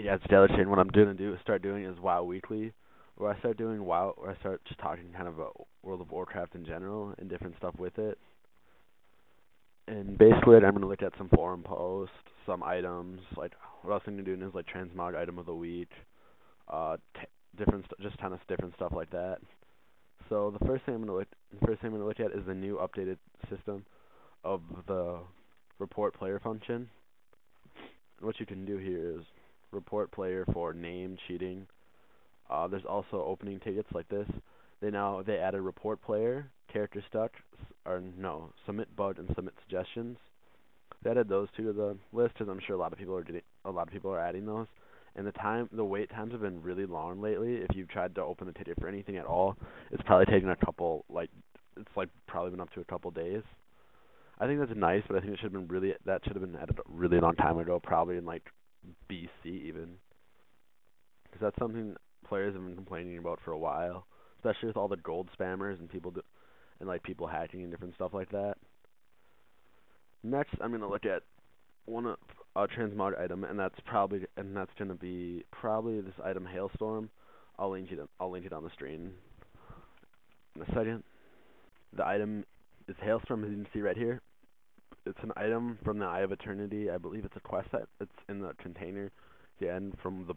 Yeah, it's Delicate. What I'm gonna start doing is WoW Weekly, where I start doing WoW, where I start just talking kind of about World of Warcraft in general and different stuff with it. And basically, I'm gonna look at some forum posts, some items, like what else I'm gonna do is like transmog item of the week, just kind of different stuff like that. So the first thing I'm gonna look at is the new updated system of the report player function. And what you can do here is report player for name cheating. There's also opening tickets like this. They added report player, character stuck, or no, submit bug and submit suggestions. They added those two to the list because I'm sure a lot of people are adding those. And the wait times have been really long lately. If you've tried to open the ticket for anything at all, it's probably taken it's like probably been up to a couple days. I think that's nice, but I think that should have been added a really long time ago, probably in like BC even, because that's something players have been complaining about for a while, especially with all the gold spammers and people hacking and different stuff like that. Next, I'm gonna look at a transmog item, and that's gonna be probably this item Hailstorm. I'll link it on the screen in a second. The item is Hailstorm, as you can see right here. It's an item from the Eye of Eternity. I believe it's a quest set. It's in the container again from the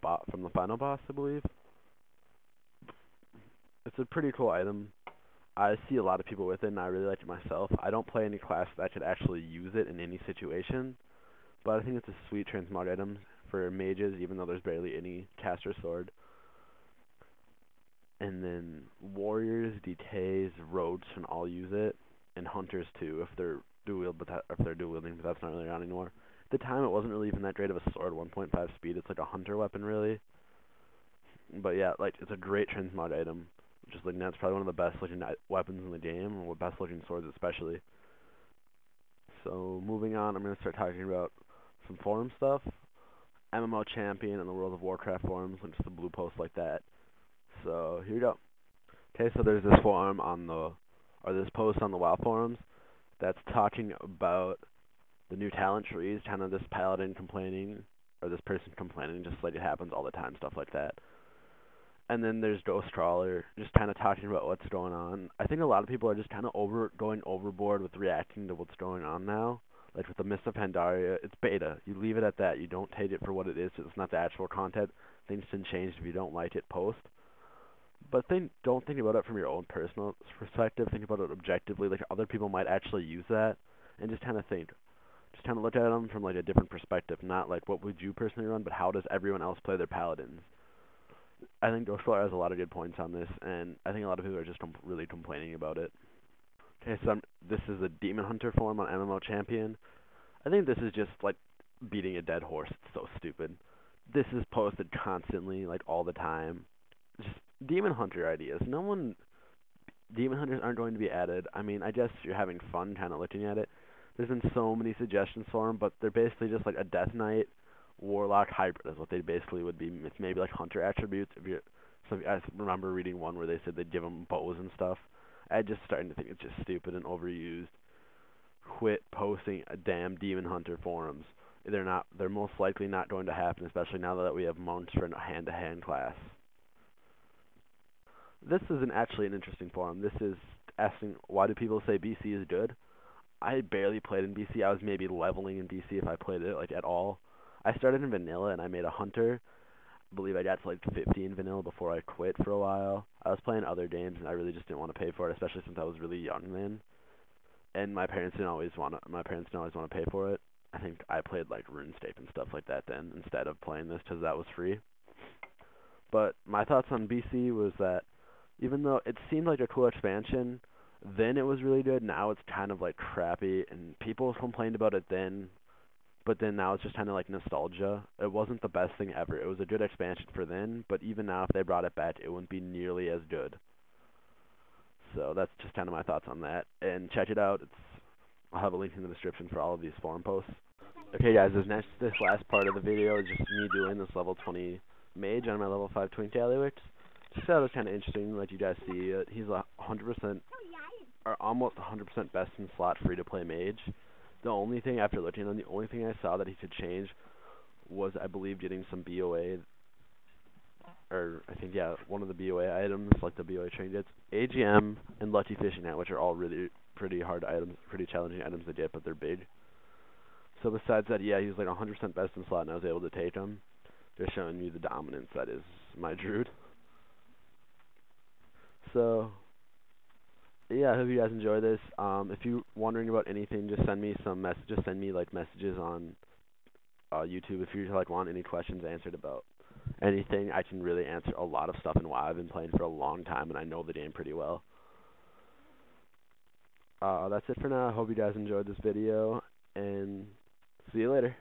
final boss, I believe. It's a pretty cool item. I see a lot of people with it, and I really like it myself. I don't play any class that could actually use it in any situation, but I think it's a sweet transmog item for mages, even though there's barely any caster sword. And then warriors, DKs, rogues can all use it, and hunters too if they're dual wielding, but that's not really around anymore. At the time, it wasn't really even that great of a sword. 1.5 speed. It's like a hunter weapon, really. But yeah, like it's a great transmog item. Just looking at, it's probably one of the best looking weapons in the game, or best looking swords especially. So moving on, I'm gonna start talking about some forum stuff. MMO Champion and the World of Warcraft forums, links to the blue post like that. So here we go. Okay, so there's this post on the WoW forums that's talking about the new talent trees, kind of this paladin complaining, or this person complaining, just like it happens all the time, stuff like that. And then there's Ghost Crawler, just kind of talking about what's going on. I think a lot of people are just kind of going overboard with reacting to what's going on now. Like with the Mist of Pandaria, it's beta. You leave it at that. You don't take it for what it is. It's not the actual content. Things can change if you don't like it. Post. But don't think about it from your own personal perspective. Think about it objectively. Like other people might actually use that, and just kind of think. Just kind of look at them from like a different perspective. Not like what would you personally run, but how does everyone else play their paladins. I think Ghostfire has a lot of good points on this, and I think a lot of people are just really complaining about it. Okay, so this is a Demon Hunter form on MMO Champion. I think this is just like beating a dead horse. It's so stupid. This is posted constantly, like all the time. Just Demon Hunter ideas. Demon Hunters aren't going to be added. I mean, I guess you're having fun kind of looking at it. There's been so many suggestions for them, but they're basically just like a Death Knight Warlock hybrid is what they basically would be. It's maybe like hunter attributes. I remember reading one where they said they'd give them bows and stuff. I'm just starting to think it's just stupid and overused. Quit posting a damn Demon Hunter forums. They're most likely not going to happen, especially now that we have monks for a hand-to-hand class. This is actually an interesting forum. This is asking why do people say BC is good. I barely played in BC. I was maybe leveling in BC if I played it like at all. I started in vanilla and I made a hunter. I believe I got to like 15 vanilla before I quit for a while. I was playing other games and I really just didn't want to pay for it, especially since I was really young then. And my parents didn't always want to pay for it. I think I played like RuneScape and stuff like that then instead of playing this because that was free. But my thoughts on BC was that even though it seemed like a cool expansion, then it was really good. Now it's kind of like crappy, and people complained about it then, but then now it's just kind of like nostalgia. It wasn't the best thing ever. It was a good expansion for then, but even now if they brought it back, it wouldn't be nearly as good. So that's just kind of my thoughts on that. And check it out. I'll have a link in the description for all of these forum posts. Okay guys, this last part of the video is just me doing this level 20 mage on my level 5 Twink Daliwix. Just thought it was kind of interesting, let you guys see. He's 100%, or almost 100% best in slot free to play mage. The only thing I saw that he could change was, I believe, getting some BOA, or I think, yeah, one of the BOA items, like the BOA train gets. AGM and Lucky Fishing Net, which are all really pretty hard items, pretty challenging items to get, but they're big. So besides that, yeah, he was like 100% best in slot, and I was able to take him. Just showing you the dominance that is my Druid. So, yeah, I hope you guys enjoy this. If you're wondering about anything, just send me some messages. Send me like messages on YouTube if you like want any questions answered about anything. I can really answer a lot of stuff in WoW. I've been playing for a long time, and I know the game pretty well. That's it for now. I hope you guys enjoyed this video, and see you later.